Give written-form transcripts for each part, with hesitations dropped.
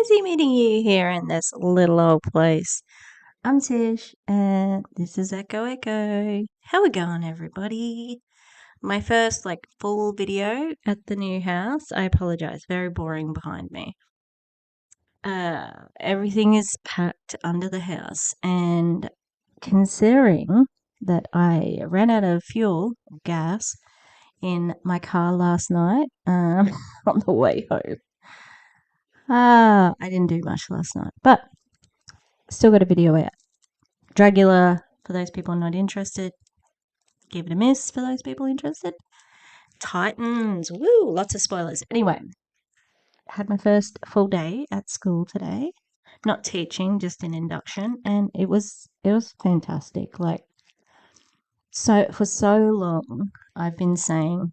crazy meeting you here in this little old place. I'm Tish, and this is Echo Echo. How we going, everybody? My first, full video at the new house. I apologize, very boring behind me. Everything is packed under the house, and considering that I ran out of fuel, gas, in my car last night, on the way home. I didn't do much last night, but still got a video out. Dragula, for those people not interested, give it a miss for those people interested. Titans, woo, lots of spoilers. Anyway, had my first full day at school today. Not teaching, just an induction, and it was fantastic. So for so long I've been saying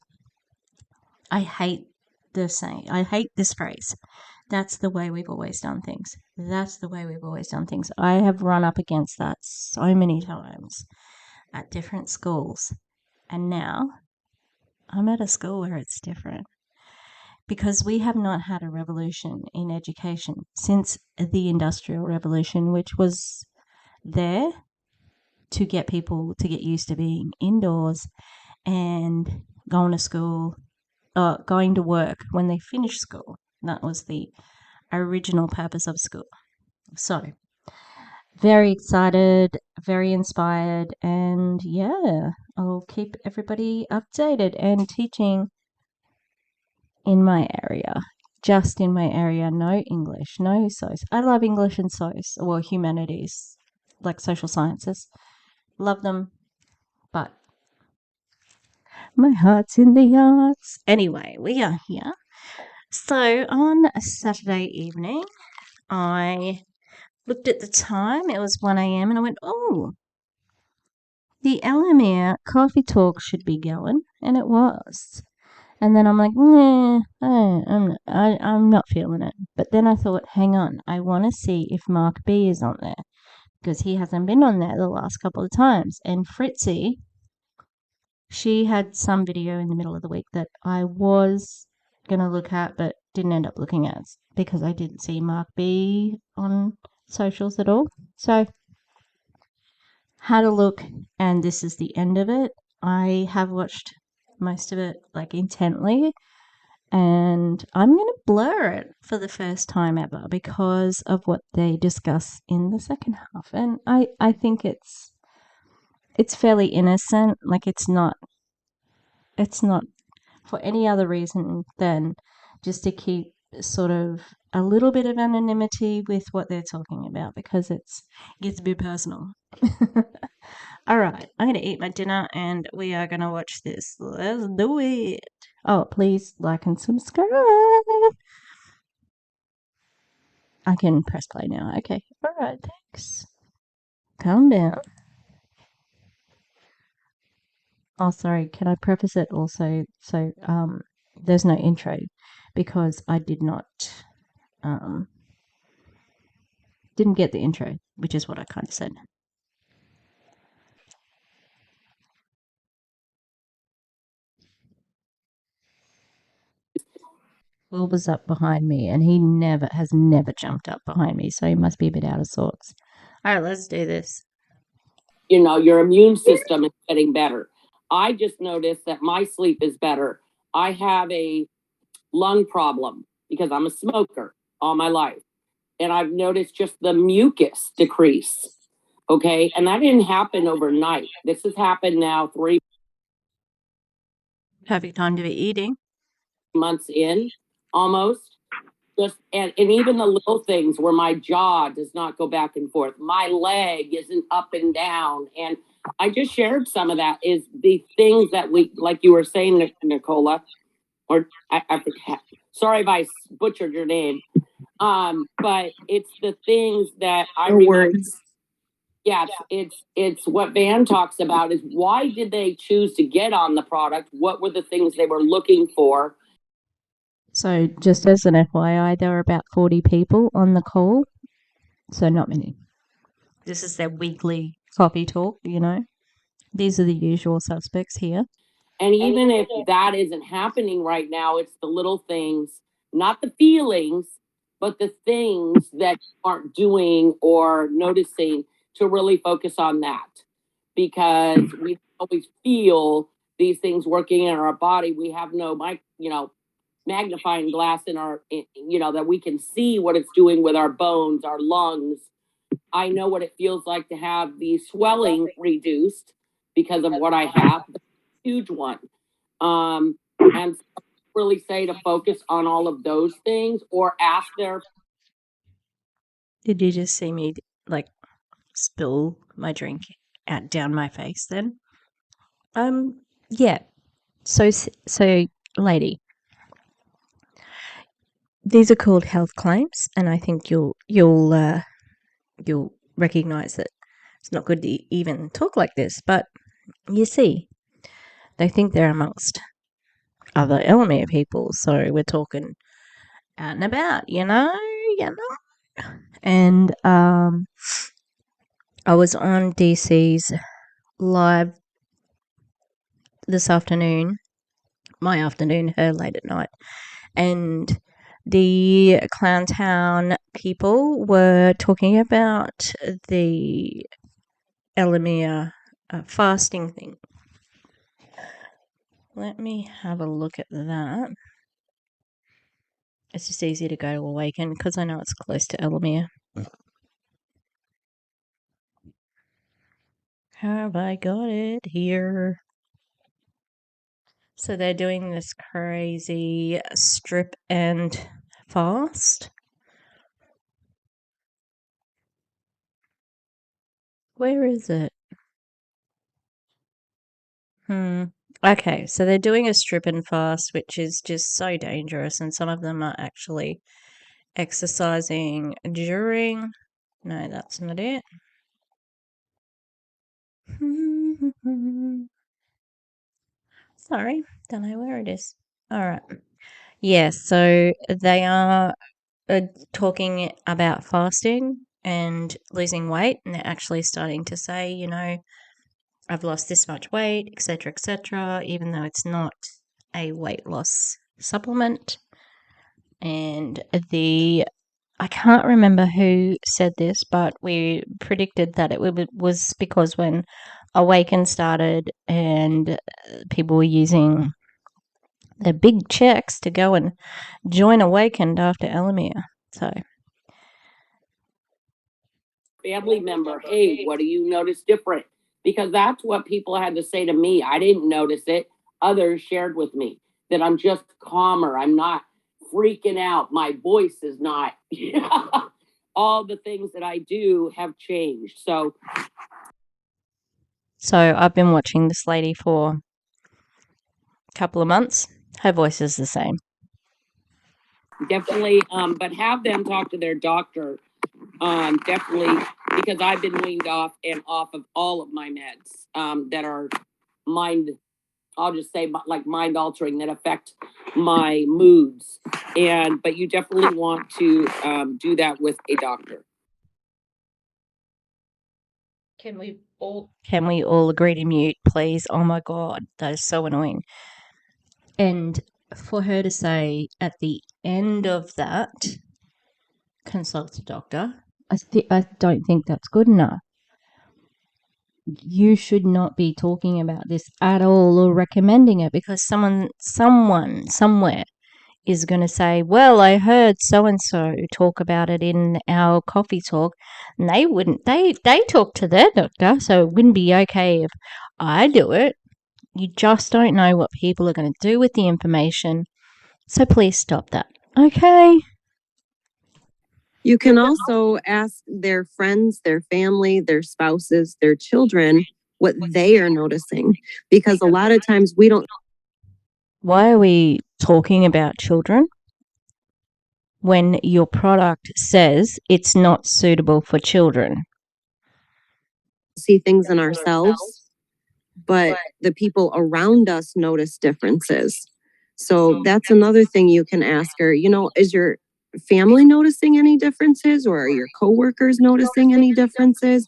I hate this phrase. That's the way we've always done things. That's the way we've always done things. I have run up against that so many times at different schools. And now I'm at a school where it's different. Because we have not had a revolution in education since the Industrial Revolution, which was there to get people to get used to being indoors and going to school, going to work when they finish school. That was the original purpose of school. So, very excited, very inspired, and yeah, I'll keep everybody updated and teaching in my area. Just in my area, no English, no SOS. I love English and SOS, or humanities, like social sciences. Love them, but my heart's in the arts. Anyway, we are here. So on a Saturday evening, I looked at the time. It was 1 a.m. and I went, oh, the ELOMIR coffee talk should be going. And it was. And then I'm like, I'm not feeling it. But then I thought, hang on, I want to see if Mark B is on there because he hasn't been on there the last couple of times. And Fritzy, she had some video in the middle of the week that I was going to look at but didn't end up looking at because I didn't see Mark B on socials at all. So had a look, and this is the end of it. I have watched most of it intently, and I'm going to blur it for the first time ever because of what they discuss in the second half. And I think it's fairly innocent. It's not for any other reason than just to keep sort of a little bit of anonymity with what they're talking about because it gets a bit personal. All right, I'm going to eat my dinner and we are going to watch this. Let's do it. Oh, please like and subscribe. I can press play now. Okay. All right, thanks. Calm down. Oh, sorry. Can I preface it also? So, there's no intro because I didn't get the intro, which is what I kind of said. Will was up behind me, and he has never jumped up behind me, so he must be a bit out of sorts. All right, let's do this. Your immune system is getting better. I just noticed that my sleep is better. I have a lung problem because I'm a smoker all my life. And I've noticed just the mucus decrease. Okay. And that didn't happen overnight. This has happened now 3 Perfect time to be eating. months in almost. And even the little things where my jaw does not go back and forth, my leg isn't up and down. And I just shared some of that is the things that we, like you were saying, Nicola, or I forget. Sorry if I butchered your name. But it's the things that I remember. Yeah, it's what Van talks about is why did they choose to get on the product? What were the things they were looking for? So just as an FYI, there were about 40 people on the call, so not many. This is their weekly coffee talk, These are the usual suspects here. And even if that isn't happening right now, it's the little things, not the feelings, but the things that you aren't doing or noticing, to really focus on that, because we always feel these things working in our body. We have no magnifying glass in our, that we can see what it's doing with our bones, our lungs. I know what it feels like to have the swelling reduced because of what I have. Huge one. And really say to focus on all of those things, or ask their. Did you just see me like spill my drink out down my face then? Yeah. So lady, these are called health claims, and I think you'll recognize that it's not good to even talk like this. But you see, they think they're amongst other ELOMIR people, so we're talking out and about, And I was on DC's live this afternoon, my afternoon, her late at night, and the Clowntown people were talking about the ELOMIR fasting thing. Let me have a look at that. It's just easier to go to Awaken because I know it's close to ELOMIR. Have I got it here? So they're doing this crazy strip and fast. Where is it? Okay, so they're doing a strip and fast, which is just so dangerous, and some of them are actually exercising during. No, that's not it. Sorry, don't know where it is. All right. Yes, so they are talking about fasting and losing weight, and they're actually starting to say, I've lost this much weight, etc., even though it's not a weight loss supplement. And I can't remember who said this, but we predicted that it was because when Awaken started and people were using their big checks to go and join Awakened after ELOMIR. So, Family member, hey, what do you notice different? Because that's what people had to say to me. I didn't notice it. Others shared with me that I'm just calmer. I'm not freaking out. My voice is not. All the things that I do have changed. So I've been watching this lady for a couple of months. Her voice is the same. Definitely, but have them talk to their doctor. Definitely, because I've been weaned off and off of all of my meds that are I'll just say like mind altering, that affect my moods. But you definitely want to do that with a doctor. Can we all agree to mute, please? Oh my god, that is so annoying. And for her to say at the end of that, consult a doctor, I don't think that's good enough. You should not be talking about this at all or recommending it, because someone somewhere is going to say, well, I heard so and so talk about it in our coffee talk, and they talk to their doctor, so it wouldn't be okay if I do it. You just don't know what people are going to do with the information, so please stop that. Okay. You can also ask their friends, their family, their spouses, their children what they are noticing, because a lot of times we don't. Why are we talking about children when your product says it's not suitable for children? See things in ourselves, but the people around us notice differences. So that's another thing you can ask her. Is your family noticing any differences, or are your coworkers noticing any differences?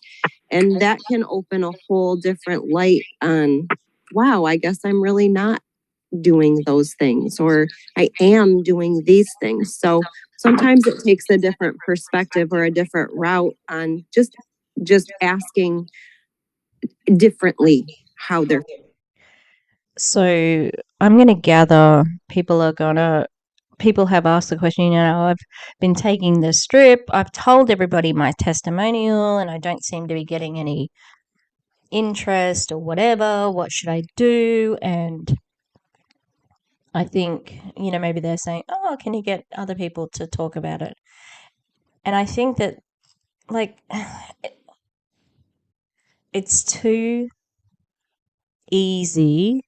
And that can open a whole different light on, wow, I guess I'm really not doing those things, or I am doing these things. So sometimes it takes a different perspective or a different route on just asking differently how they're. So I'm going to gather people have asked the question, you know, I've been taking the strip, I've told everybody my testimonial, and I don't seem to be getting any interest or whatever. What should I do? And I think, you know, maybe they're saying, oh, can you get other people to talk about it? And I think that, like, it's too easy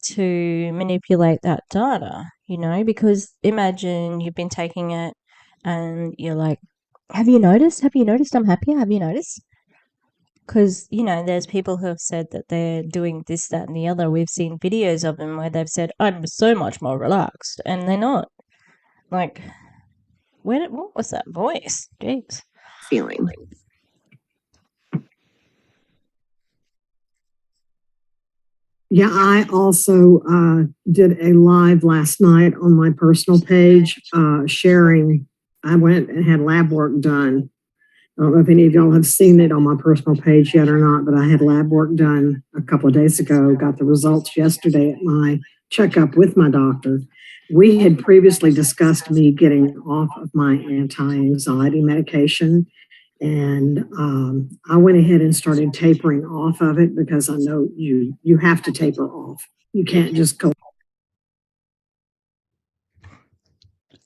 to manipulate that data, you know, because imagine you've been taking it and you're like, have you noticed? Have you noticed I'm happier? Have you noticed? Because, you know, there's people who have said that they're doing this, that, and the other. We've seen videos of them where they've said, I'm so much more relaxed, and they're not. Like, what was that voice? Jeez. feeling. Yeah, I also did a live last night on my personal page sharing. I went and had lab work done. I don't know if any of y'all have seen it on my personal page yet or not, but I had lab work done a couple of days ago, got the results yesterday at my checkup with my doctor. We had previously discussed me getting off of my anti-anxiety medication. And I went ahead and started tapering off of it because I know you have to taper off. You can't just go.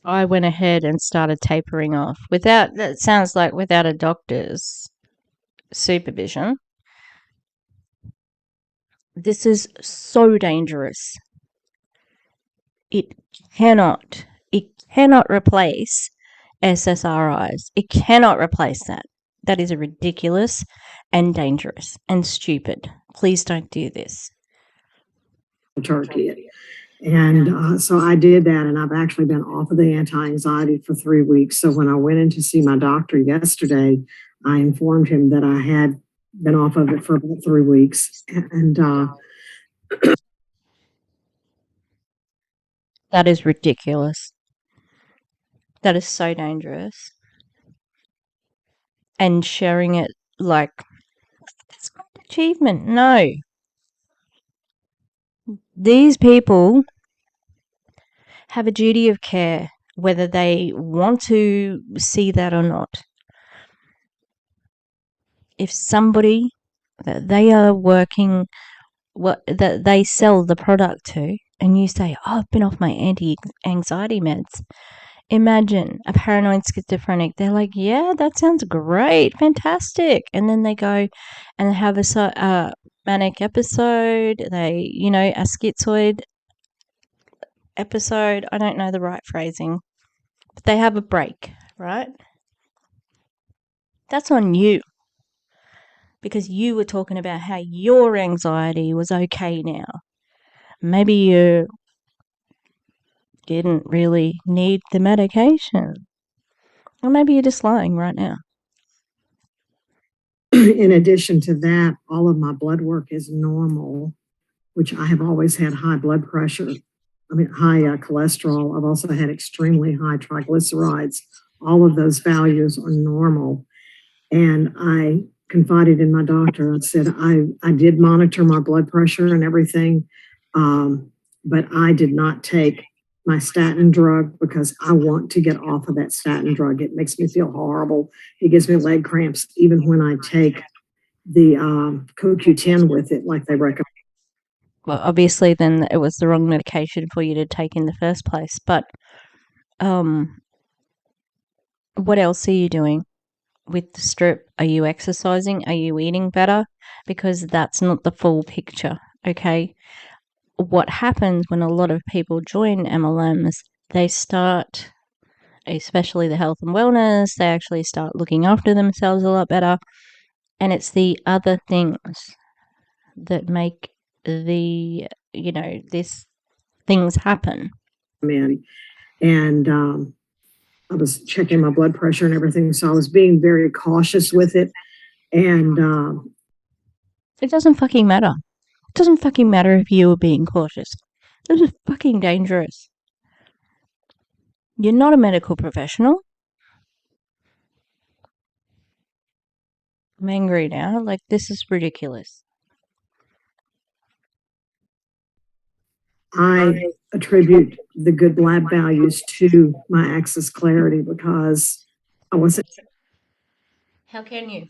I went ahead and started tapering off that sounds like without a doctor's supervision. This is so dangerous. It cannot replace SSRIs. It cannot replace that. That is ridiculous and dangerous and stupid. Please don't do this. Turkey. And so I did that, and I've actually been off of the anti-anxiety for 3 weeks. So when I went in to see my doctor yesterday, I informed him that I had been off of it for about 3 weeks. And that is ridiculous. That is so dangerous. And sharing it like, that's great achievement. No. These people have a duty of care, whether they want to see that or not. If somebody that they are working, that they sell the product to, and you say, oh, I've been off my anti-anxiety meds. Imagine a paranoid schizophrenic. They're like, yeah, that sounds great, fantastic. And then they go and have a manic episode. They, you know, a schizoid episode. I don't know the right phrasing. But they have a break, right? That's on you. Because you were talking about how your anxiety was okay now. Maybe you didn't really need the medication. Or maybe you're just lying right now. in addition to that, all of my blood work is normal, which I have always had high blood pressure. I mean, high cholesterol. I've also had extremely high triglycerides. All of those values are normal. And I confided in my doctor. I said, I did monitor my blood pressure and everything, but I did not take my statin drug because I want to get off of that statin drug. It makes me feel horrible. It gives me leg cramps even when I take the CoQ10 with it, like they recommend. Well, obviously, then it was the wrong medication for you to take in the first place. But what else are you doing with the strip? Are you exercising? Are you eating better? Because that's not the full picture, okay? What happens when a lot of people join MLMs, they start, especially the health and wellness, they actually start looking after themselves a lot better. And it's the other things that make the, you know, this things happen. And I was checking my blood pressure and everything. So I was being very cautious with it. And it doesn't fucking matter. It doesn't fucking matter if you were being cautious. This is fucking dangerous. You're not a medical professional. I'm angry now. Like, this is ridiculous. I attribute the good lab values to my access clarity because I wasn't. How can you?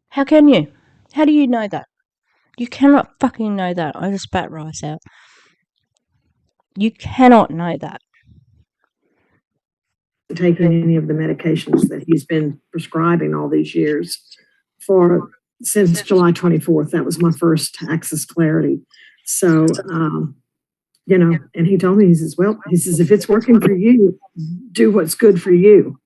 How can you? How do you know that? You cannot fucking know that. I just spat rice out. You cannot know that. Taking any of the medications that he's been prescribing all these years since July 24th. That was my first access clarity. So, and he told me, he says, if it's working for you, do what's good for you.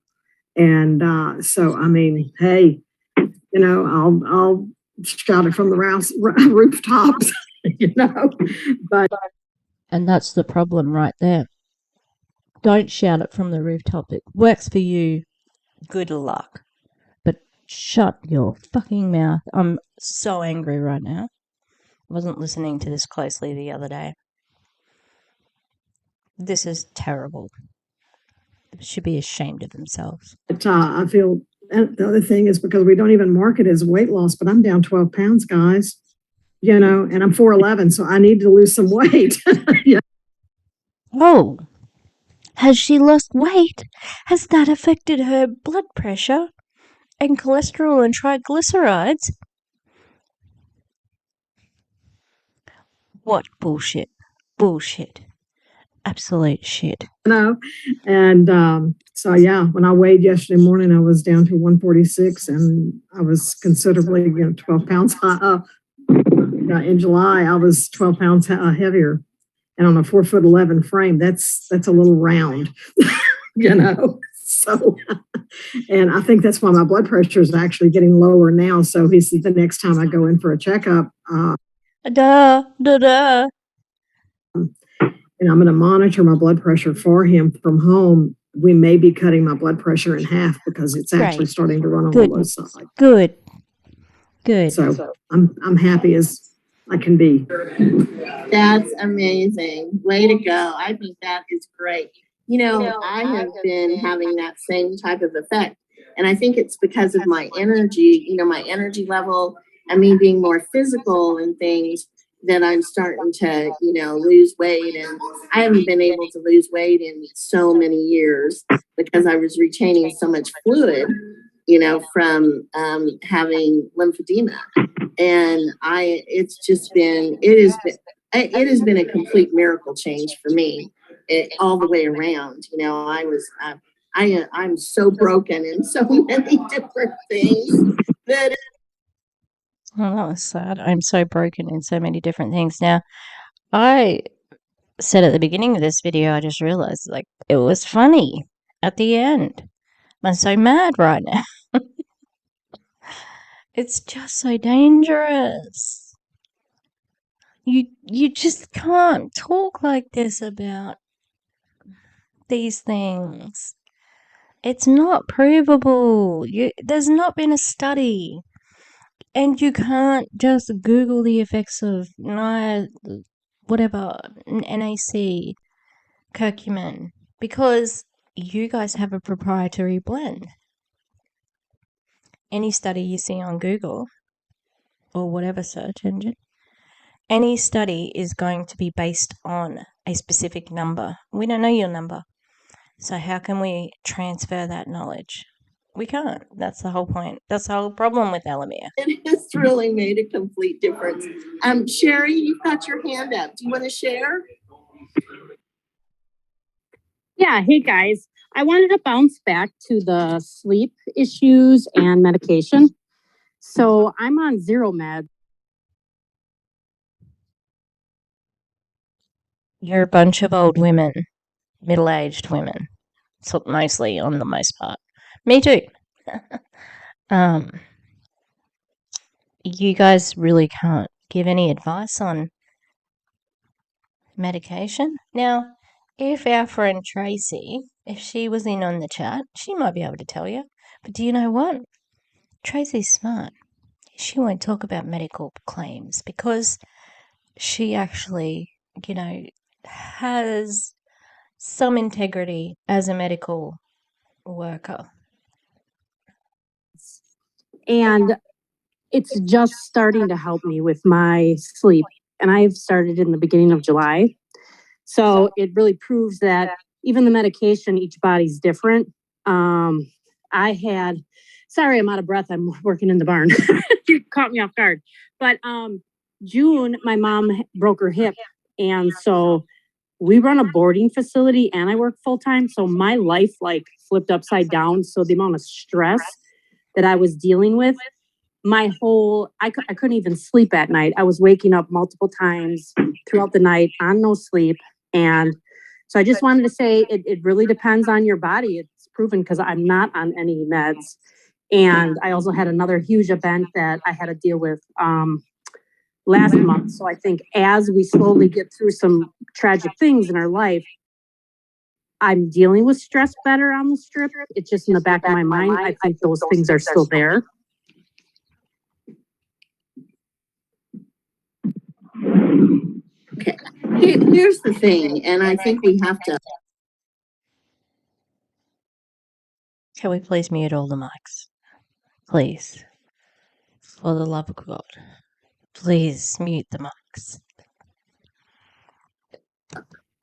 And so, I mean, hey, I'll shout it from the rooftops, but. And that's the problem right there. Don't shout it from the rooftop. It works for you. Good luck. But shut your fucking mouth. I'm so angry right now. I wasn't listening to this closely the other day. This is terrible. They should be ashamed of themselves. But I feel, and the other thing is because we don't even market as weight loss, but I'm down 12 pounds, guys, and I'm 4'11", so I need to lose some weight. Yeah. Oh, has she lost weight? Has that affected her blood pressure and cholesterol and triglycerides? What bullshit. Bullshit. Absolute shit. And so, yeah, when I weighed yesterday morning, I was down to 146 and I was considerably, 12 pounds high. In July, I was 12 pounds heavier. And on a 4'11" frame, that's a little round, So, and I think that's why my blood pressure is actually getting lower now. So he said the next time I go in for a checkup, and I'm going to monitor my blood pressure for him from home. We may be cutting my blood pressure in half because it's actually starting to run on the low side. Good. So I'm happy as I can be. That's amazing. Way to go. I think that is great. I have been having that same type of effect. And I think it's because of my energy, my energy level and me being more physical and things that I'm starting to, lose weight. And I haven't been able to lose weight in so many years because I was retaining so much fluid, from having lymphedema. And it has been a complete miracle change for me, all the way around. I'm so broken in so many different things that. Oh, that was sad. I'm so broken in so many different things. Now, I said at the beginning of this video, I just realized, it was funny at the end. I'm so mad right now. It's just so dangerous. You just can't talk like this about these things. It's not provable. There's not been a study. And you can't just Google the effects of NAC, curcumin, because you guys have a proprietary blend. Any study you see on Google or whatever search engine, any study is going to be based on a specific number. We don't know your number. So how can we transfer that knowledge? We can't. That's the whole point. That's the whole problem with ELOMIR. It has really made a complete difference. Sherry, you've got your hand up. Do you want to share? Yeah, hey guys. I wanted to bounce back to the sleep issues and medication. So I'm on zero med. You're a bunch of old women, middle-aged women, so mostly on the most part. Me too. You guys really can't give any advice on medication. Now, if our friend Tracy, if she was in on the chat, she might be able to tell you. But do you know what? Tracy's smart. She won't talk about medical claims because she actually, has some integrity as a medical worker. And it's just starting to help me with my sleep. And I've started in the beginning of July. So it really proves that even the medication, each body's different. Sorry, I'm out of breath. I'm working in the barn. You caught me off guard. But June, my mom broke her hip. And so we run a boarding facility and I work full time. So my life like flipped upside down. So the amount of stress that I was dealing with, I couldn't even sleep at night. I was waking up multiple times throughout the night on no sleep. And so I just wanted to say it really depends on your body. It's proven because I'm not on any meds. And I also had another huge event that I had to deal with last month. So I think as we slowly get through some tragic things in our life, I'm dealing with stress better on the strip. It's just in the back of my mind. I think those things are still there. Okay. Here's the thing, and I think we have to. Can we please mute all the mics? Please. For the love of God. Please mute the mics.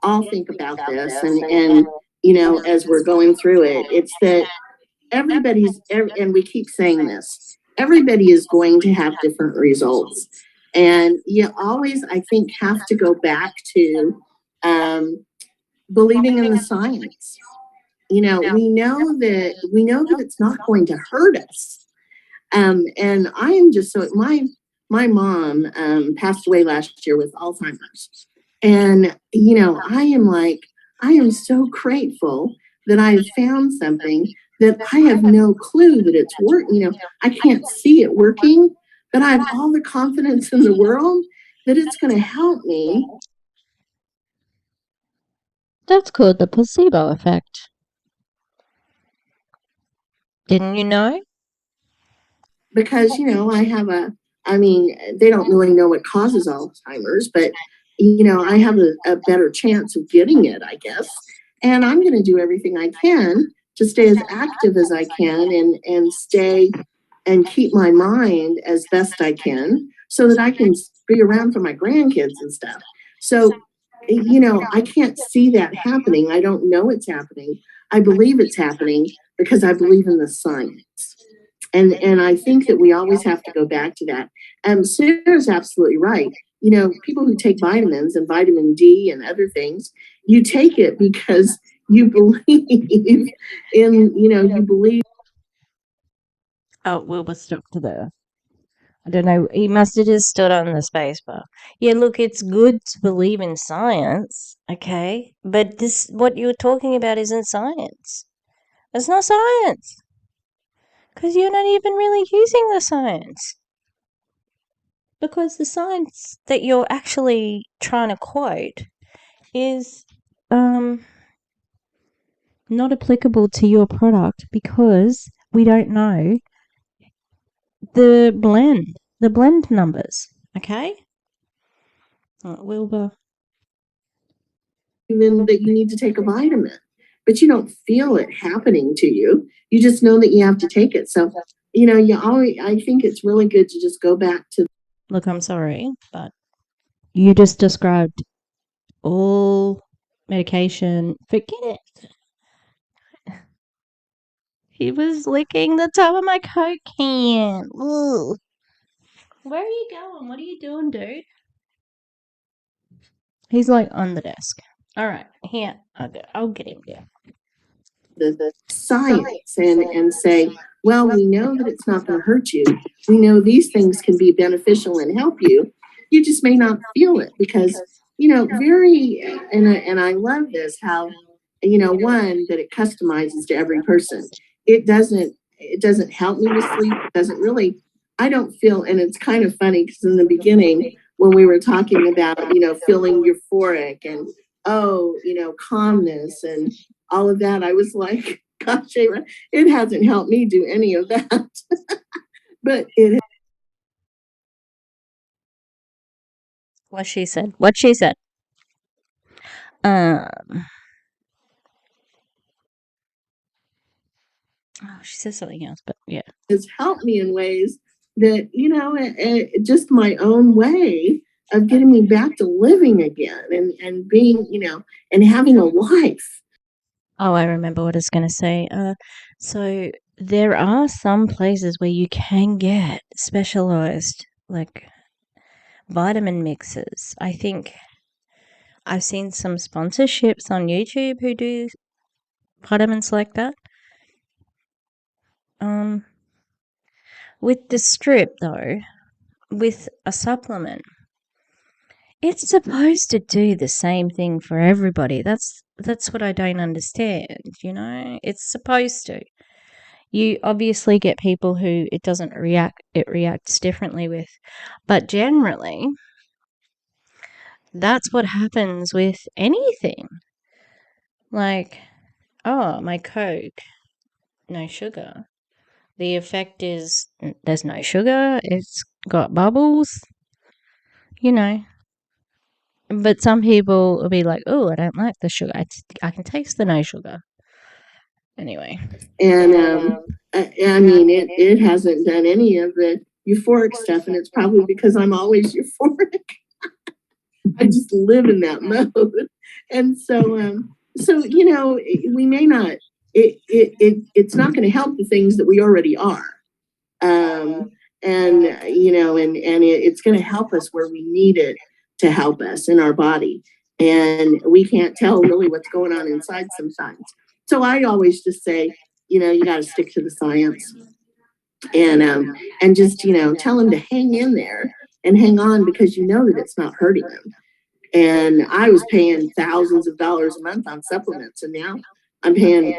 All think about this, and you know, as we're going through it, it's that and we keep saying this, everybody is going to have different results. And you always, I think, have to go back to believing in the science. You know, we know that it's not going to hurt us. And I am just so my mom passed away last year with Alzheimer's. And you know, I am so grateful that I've found something that I have no clue that it's working. You know, I can't see it working, but I have all the confidence in the world that it's going to help me. That's called the placebo effect. Didn't you know? Because, you know, they don't really know what causes Alzheimer's, but, you know, I have a better chance of getting it, I guess. And I'm going to do everything I can to stay as active as I can and stay and keep my mind as best I can so that I can be around for my grandkids and stuff. So, you know, I can't see that happening. I don't know it's happening. I believe it's happening because I believe in the science. And I think that we always have to go back to that. Sarah's absolutely right. You know, people who take vitamins and vitamin D and other things, you take it because you believe you believe. Oh, Wilbur stuck to there. I don't know. He must have just stood on the space bar. Yeah, look, it's good to believe in science, okay? But what you're talking about isn't science. It's not science. Because you're not even really using the science. Because the science that you're actually trying to quote is not applicable to your product because we don't know the blend numbers, okay? Wilbur. Even that you need to take a vitamin, but you don't feel it happening to you. You just know that you have to take it. So, you know, I think it's really good to just go back to. Look, I'm sorry, but you just described all medication. Forget it. He was licking the top of my Coke can. Ugh. Where are you going? What are you doing, dude? He's like on the desk. All right, here. I'll get him down. The science and say, well, we know that it's not going to hurt you. We know these things can be beneficial and help you. You just may not feel it because, you know, and I love this, how, you know, one, that it customizes to every person. It doesn't help me with sleep. It doesn't really, I don't feel, and it's kind of funny because in the beginning, when we were talking about, you know, feeling euphoric and, you know, calmness and all of that, I was like, gosh, it hasn't helped me do any of that. But it. What she said. Oh, she says something else, but yeah. Has helped me in ways that, just my own way of getting me back to living again and being, and having a life. Oh, I remember what I was going to say. So there are some places where you can get specialized, like, vitamin mixes. I think I've seen some sponsorships on YouTube who do vitamins like that. With the strip, though, with a supplement, it's supposed to do the same thing for everybody. That's what I don't understand, It's supposed to. You obviously get people who it doesn't react, it reacts differently with. But generally, that's what happens with anything. Like, oh, my Coke, no sugar. The effect is there's no sugar, it's got bubbles, But some people will be like, oh, I don't like the sugar. I can taste the no sugar. Anyway. And I mean, it hasn't done any of the euphoric stuff, and it's probably because I'm always euphoric. I just live in that mode. And so we may not, it's not going to help the things that we already are. It's going to help us where we need it to help us in our body. And we can't tell really what's going on inside sometimes. So I always just say, you got to stick to the science and just, tell them to hang in there and hang on, because that it's not hurting them. And I was paying thousands of dollars a month on supplements, and now I'm paying.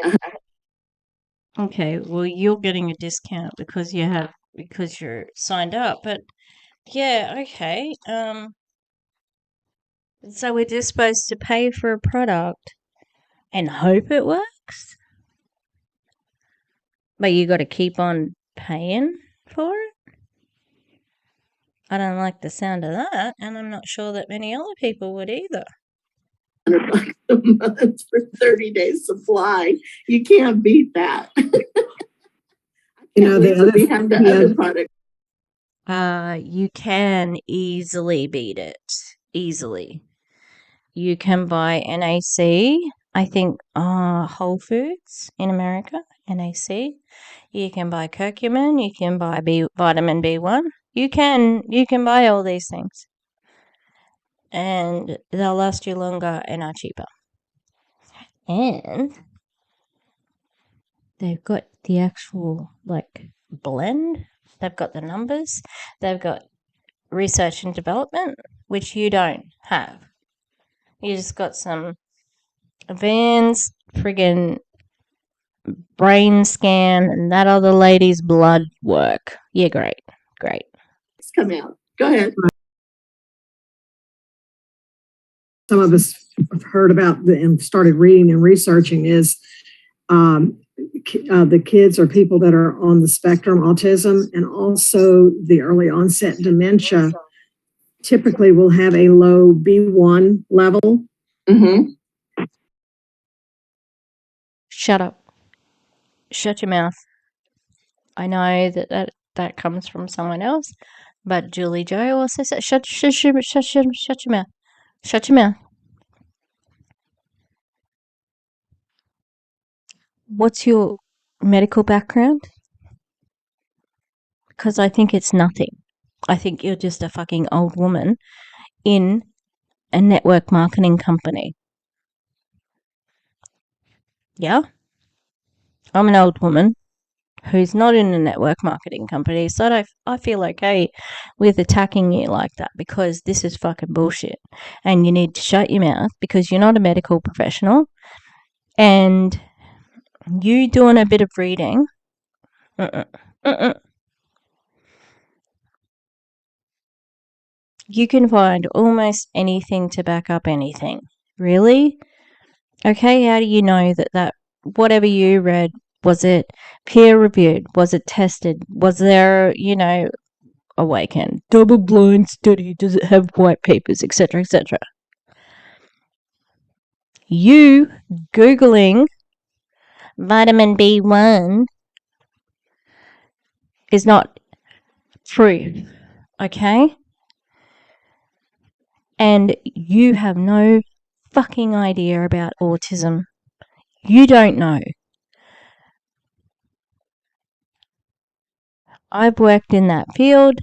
Okay, well, you're getting a discount because you're signed up, but yeah, okay. So we're just supposed to pay for a product and hope it works? But you got to keep on paying for it? I don't like the sound of that, and I'm not sure that many other people would either. $100 a month for 30 days supply. You can't beat that. The other product. You can easily beat it. Easily. You can buy NAC, I think, Whole Foods in America, NAC. You can buy curcumin, you can buy vitamin B1. You can buy all these things. And they'll last you longer and are cheaper. And they've got the actual, blend. They've got the numbers. They've got research and development, which you don't have. You just got some advanced friggin' brain scan and that other lady's blood work. Yeah, great. It's come out. Go ahead. Some of us have heard about and started reading and researching is the kids or people that are on the spectrum, autism, and also the early onset dementia typically will have a low B1 level. Mm-hmm. Shut up. Shut your mouth. I know that comes from someone else, but Julie Joe also said, shut your mouth. Shut your mouth. What's your medical background? Because I think it's nothing. I think you're just a fucking old woman in a network marketing company. Yeah? I'm an old woman who's not in a network marketing company, so I feel okay with attacking you like that, because this is fucking bullshit. And you need to shut your mouth, because you're not a medical professional. And you doing a bit of reading. You can find almost anything to back up anything. Really? Okay, how do you know that whatever you read, was it peer-reviewed? Was it tested? Was there, Awaken, double-blind study? Does it have white papers, etc., etc.? You Googling vitamin B1 is not proof, okay? And you have no fucking idea about autism. You don't know. I've worked in that field,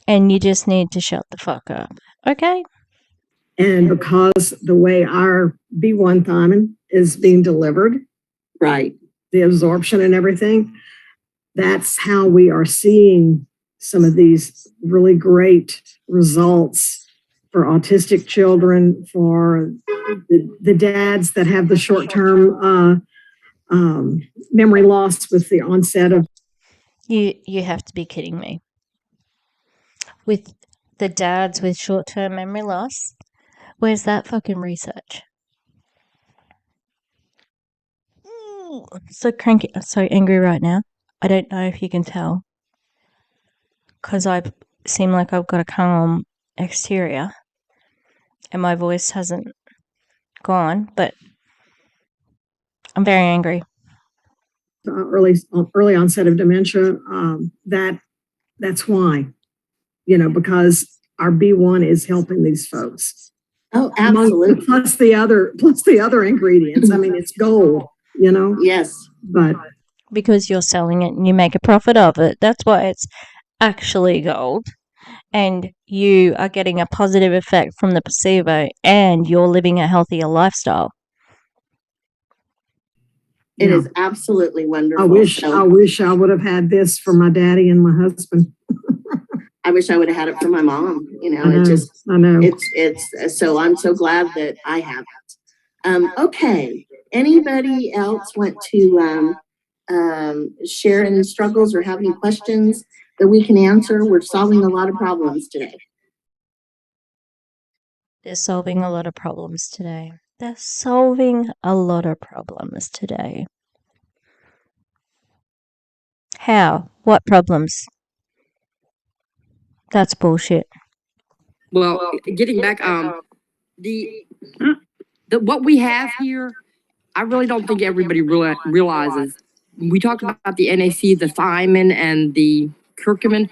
and you just need to shut the fuck up, okay? And because the way our B1 thiamine is being delivered, Right. the absorption and everything, that's how we are seeing some of these really great results for autistic children, for the dads that have the short-term memory loss with the onset of. You have to be kidding me. With the dads with short-term memory loss, where's that fucking research? I'm so cranky, I'm so angry right now. I don't know if you can tell, because I seem like I've got a calm exterior and my voice hasn't gone, but I'm very angry. Early onset of dementia, that's why, because our B1 is helping these folks. Oh, absolutely. Plus the other ingredients. I mean, it's gold, Yes. But Because you're selling it and you make a profit of it. That's why it's actually gold. And you are getting a positive effect from the placebo, and you're living a healthier lifestyle. It is absolutely wonderful. I wish I would have had this for my daddy and my husband. I wish I would have had it for my mom. I know. It's so I'm so glad that I have it. Okay. Anybody else want to share any struggles or have any questions that we can answer? We're solving a lot of problems today. They're solving a lot of problems today. They're solving a lot of problems today. How? What problems? That's bullshit. Well, getting back, the what we have here, I really don't think everybody realizes. We talked about the NAC, the thiamine, and the curcumin,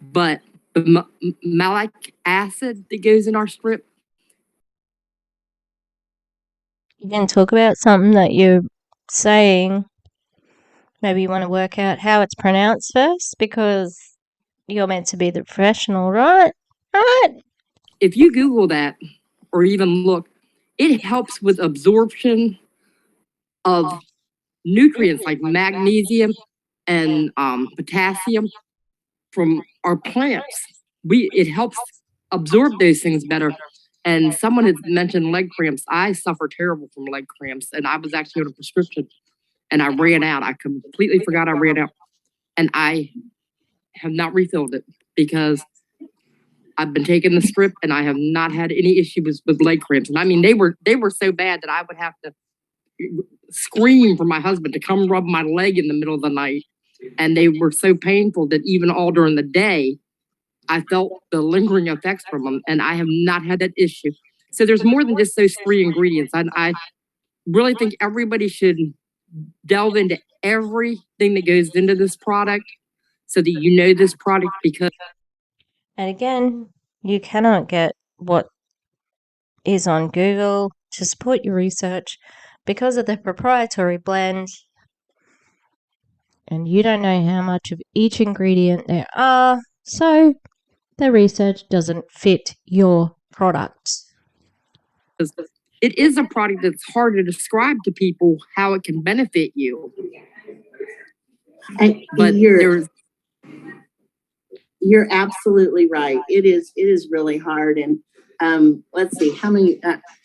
but the malic acid that goes in our strip. You can talk about something that you're saying. Maybe you want to work out how it's pronounced first, because you're meant to be the professional, right? Right? If you Google that or even look, it helps with absorption of nutrients like magnesium and potassium from our plants. It helps absorb those things better. And someone has mentioned leg cramps. I suffer terrible from leg cramps, and I was actually on a prescription, and I ran out. I completely forgot I ran out, and I have not refilled it because I've been taking the strip, and I have not had any issues with leg cramps. And I mean, they were so bad that I would have to scream for my husband to come rub my leg in the middle of the night. And they were so painful that even all during the day, I felt the lingering effects from them, and I have not had that issue. So there's more than just those 3 ingredients. I really think everybody should delve into everything that goes into this product so that you know this product, because. And again, you cannot get what is on Google to support your research because of the proprietary blend, and you don't know how much of each ingredient there are, so the research doesn't fit your product. It is a product that's hard to describe to people how it can benefit you. But you're absolutely right. It is really hard. And let's see how many.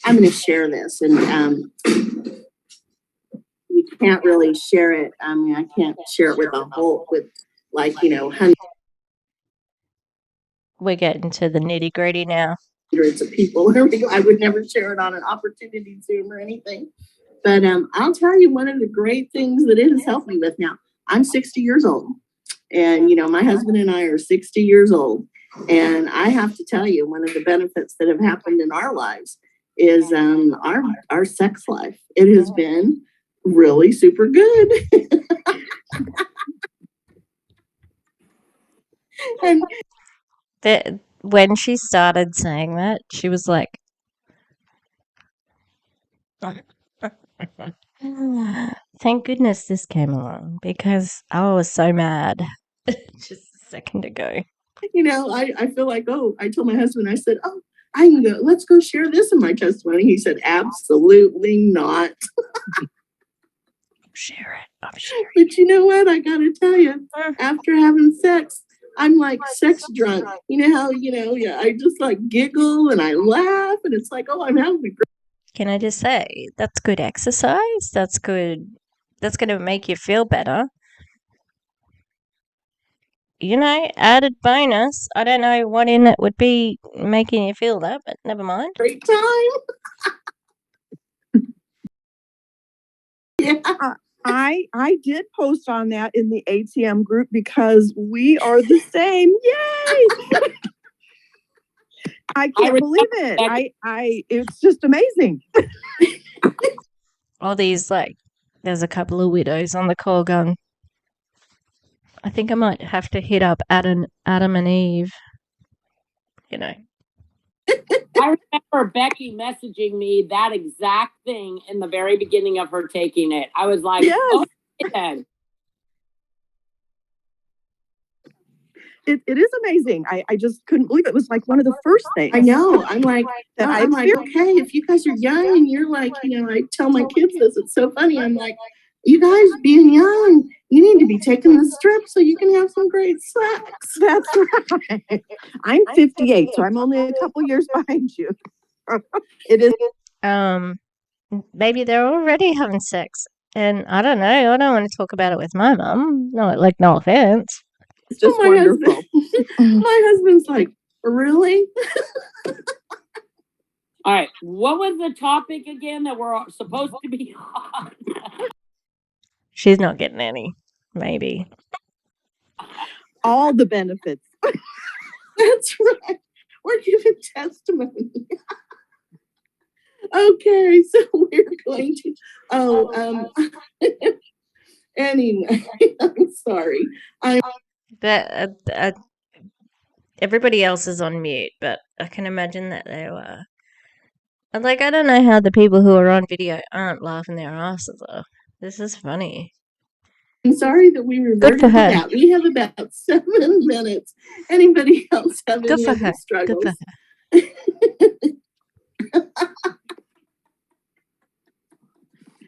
I'm going to share this, and you can't really share it. I mean, I can't share it with We're getting to the nitty gritty now. Hundreds of people. I would never share it on an opportunity Zoom or anything. But I'll tell you one of the great things that it has helped me with now. I'm 60 years old, and my husband and I are 60 years old, and I have to tell you, one of the benefits that have happened in our lives is our sex life. It has been really super good. And When she started saying that, she was like, thank goodness this came along because I was so mad just a second ago. I feel like, I told my husband, I said, I can go, let's go share this in my testimony. He said, absolutely not. Share it. I'm sharing. But you know what? I got to tell you, after having sex, I'm like sex drunk. You know how, I just like giggle and I laugh and it's like, I'm having a great. Can I just say, that's good exercise. That's good. That's going to make you feel better. Added bonus. I don't know what in it would be making you feel that, but never mind. Great time. Yeah. I did post on that in the ATM group because we are the same. Yay! I can't believe it. It's just amazing. All these, there's a couple of widows on the call going, I think I might have to hit up Adam and Eve. I remember Becky messaging me that exact thing in the very beginning of her taking it. I was like, yes. It is amazing. I just couldn't believe it. It was like one of the first things. I know. I'm like, okay, if you guys are young and you're like, I tell my kids this, it's so funny. I'm like, you guys being young, you need to be taking the strip so you can have some great sex. That's right. I'm 58, so I'm only a couple years behind you. It is. Maybe they're already having sex. And I don't know. I don't want to talk about it with my mum. No offense. It's just wonderful. My husband's like, really? All right. What was the topic again that we're supposed to be on? She's not getting any. Maybe. All the benefits. That's right. We're giving testimony. Okay, so we're going to. Anyway, I'm sorry. Everybody else is on mute, but I can imagine that they were. I don't know how the people who are on video aren't laughing their asses off. This is funny. I'm sorry that we reverted to that. We have about 7 minutes. Anybody else have any other struggles? Good for her.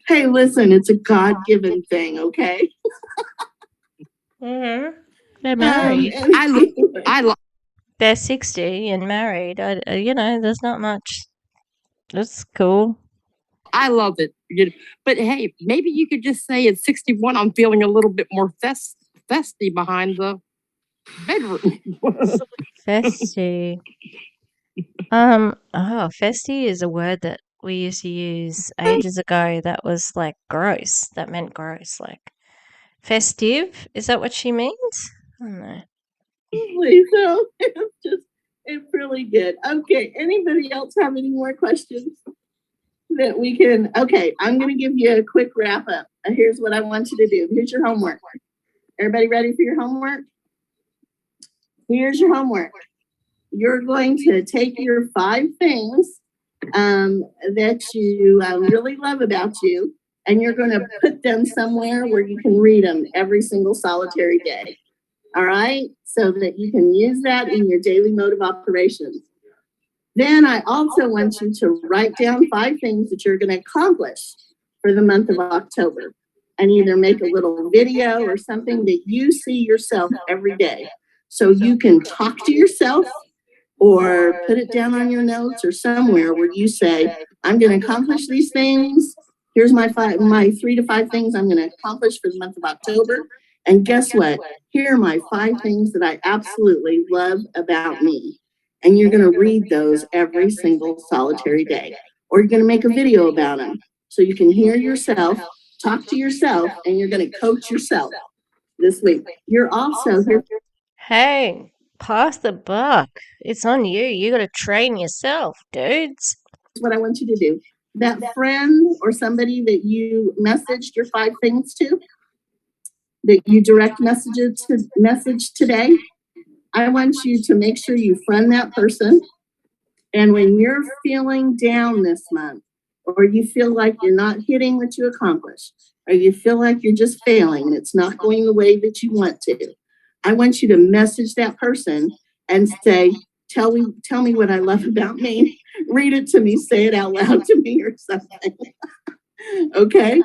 Hey, listen, it's a God-given thing, okay? Mm-hmm. They're married. They're 60 and married. There's not much. That's cool. I love it. But hey, maybe you could just say at 61, I'm feeling a little bit more festy behind the bedroom. Festy. Festy is a word that we used to use ages ago that was gross. That meant gross. Festive? Is that what she means? I don't know. So it's really good. Okay, anybody else have any more questions that we can? Okay, I'm going to give you a quick wrap up. Here's what I want you to do. Here's your homework. Everybody ready for your homework? Here's your homework. You're going to take your 5 things that you really love about you, and you're going to put them somewhere where you can read them every single solitary day. All right? So that you can use that in your daily mode of operations. Then I also want you to write down 5 things that you're going to accomplish for the month of October, and either make a little video or something that you see yourself every day. So you can talk to yourself or put it down on your notes or somewhere where you say, I'm going to accomplish these things. Here's my 3 to 5 things I'm going to accomplish for the month of October. And guess what? Here are my 5 things that I absolutely love about me. And you're going to read those every single solitary day. Or you're going to make a video about them so you can hear yourself, talk to yourself, and you're going to coach yourself this week. You're also here. Hey, pass the buck. It's on you. You got to train yourself, dudes. That's what I want you to do. That friend or somebody that you messaged your 5 things to, that you direct message today, I want you to make sure you friend that person. And when you're feeling down this month, or you feel like you're not hitting what you accomplished, or you feel like you're just failing and it's not going the way that you want to, I want you to message that person and say, tell me what I love about me. Read it to me, say it out loud to me or something. Okay?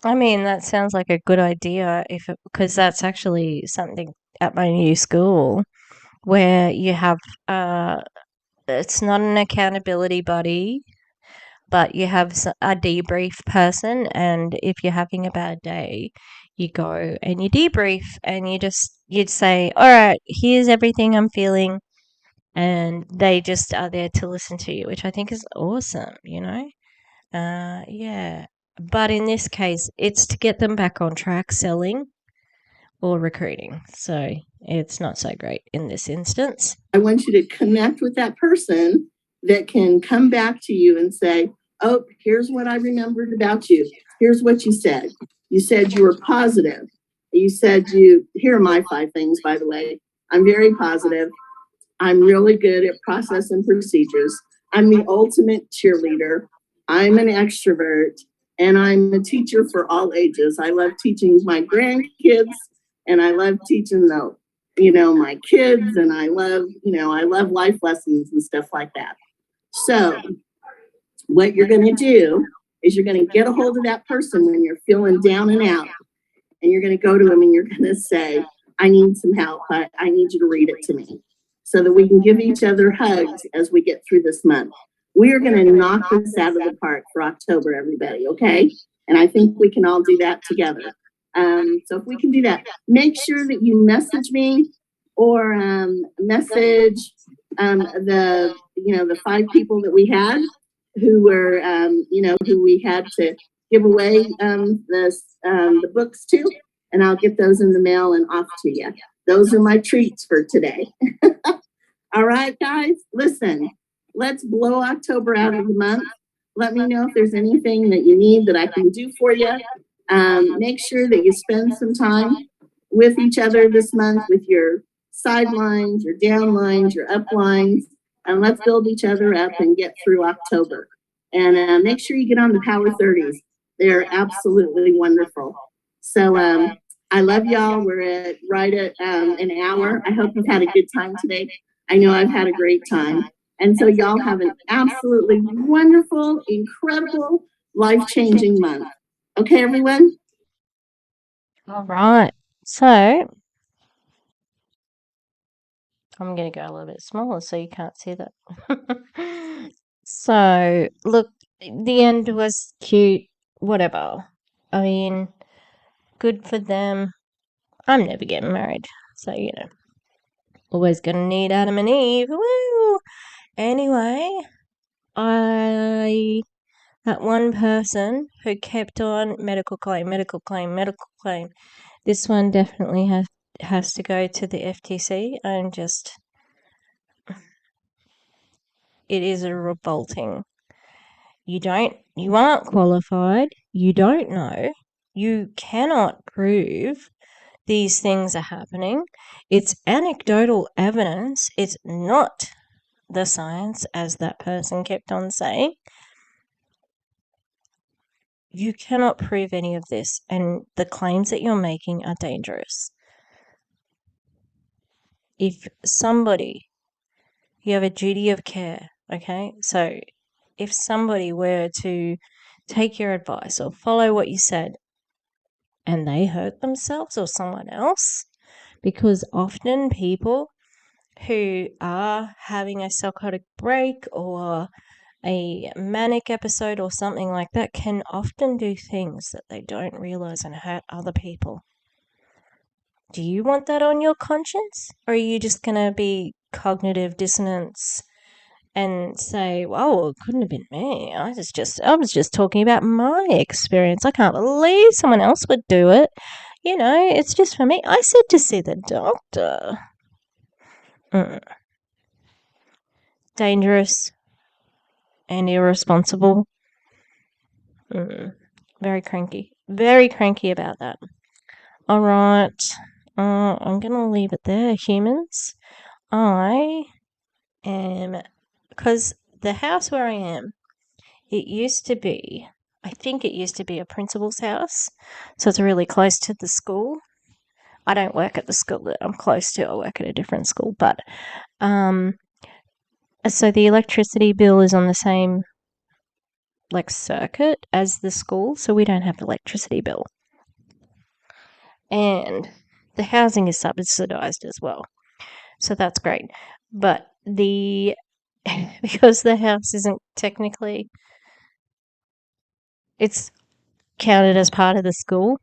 I mean, that sounds like a good idea because that's actually something at my new school where you have it's not an accountability buddy, but you have a debrief person, and if you're having a bad day, you go and you debrief and you'd say, all right, here's everything I'm feeling, and they just are there to listen to you, which I think is awesome, yeah. But in this case, it's to get them back on track selling or recruiting. So it's not so great in this instance. I want you to connect with that person that can come back to you and say, oh, here's what I remembered about you. Here's what you said. You said you were positive. You said here are my 5 things, by the way. I'm very positive. I'm really good at process and procedures. I'm the ultimate cheerleader. I'm an extrovert, and I'm a teacher for all ages. I love teaching my grandkids, and I love teaching my kids, and I love life lessons and stuff like that. So what you're going to do is you're going to get a hold of that person when you're feeling down and out, and you're going to go to them and you're going to say, I need some help. I need you to read it to me so that we can give each other hugs as we get through this month. We are going to knock this out of the park for October, everybody, okay? And I think we can all do that together. So if we can do that, make sure that you message me or message the 5 people that we had who were, who we had to give away the books to, and I'll get those in the mail and off to you. Those are my treats for today. All right, guys, listen, let's blow October out of the month. Let me know if there's anything that you need that I can do for you. Make sure that you spend some time with each other this month with your sidelines, your downlines, your uplines, and let's build each other up and get through October. And make sure you get on the Power 30s. They're absolutely wonderful. So I love y'all. We're right at an hour. I hope you've had a good time today. I know I've had a great time. And so y'all have an absolutely wonderful, incredible, life-changing month. Okay, everyone? All right. So I'm going to go a little bit smaller so you can't see that. So, look, the end was cute, whatever. I mean, good for them. I'm never getting married, so, always going to need Adam and Eve. Woo! Anyway, that one person who kept on medical claim. This one definitely has to go to the FTC. It is a revolting. You aren't qualified. You don't know. You cannot prove these things are happening. It's anecdotal evidence. It's not the science, as that person kept on saying. You cannot prove any of this, and the claims that you're making are dangerous. If you have a duty of care, okay? So if somebody were to take your advice or follow what you said and they hurt themselves or someone else, because often people who are having a psychotic break or a manic episode or something like that can often do things that they don't realize and hurt other people. Do you want that on your conscience? Or are you just going to be cognitive dissonance and say, well, it couldn't have been me. I was just talking about my experience. I can't believe someone else would do it. It's just for me. I said to see the doctor. Dangerous and irresponsible. Very cranky. Very cranky about that. All right. I'm going to leave it there, humans. I am, because the house where I am, it used to be, I think it used to be a principal's house. So it's really close to the school. I don't work at the school that I'm close to. I work at a different school. But, so the electricity bill is on the same, like, circuit as the school. So we don't have electricity bill. And the housing is subsidized as well. So that's great. But because the house isn't technically, it's counted as part of the school,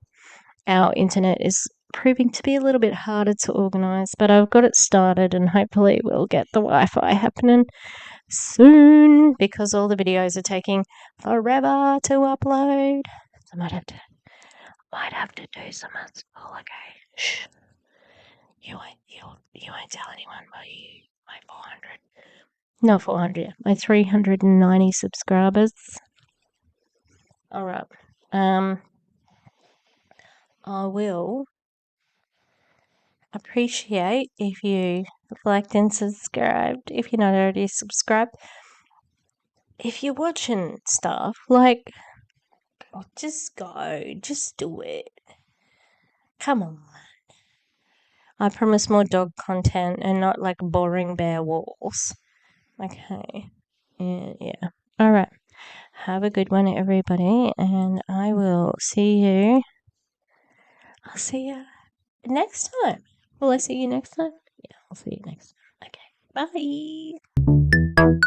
our internet is proving to be a little bit harder to organise, but I've got it started and hopefully we'll get the Wi-Fi happening soon because all the videos are taking forever to upload. So I might have to do some at school, okay? Shh. You won't tell anyone my 400. Not 400, my 390 subscribers. Alright. I will appreciate if you liked and subscribed. If you're not already subscribed. If you're watching stuff, like, just go. Just do it. Come on. I promise more dog content and not like boring bare walls. Okay. Yeah. Alright. Have a good one, everybody, and I will see you. I'll see you next time. Will I see you next time? Yeah, I'll see you next time. Okay. Bye.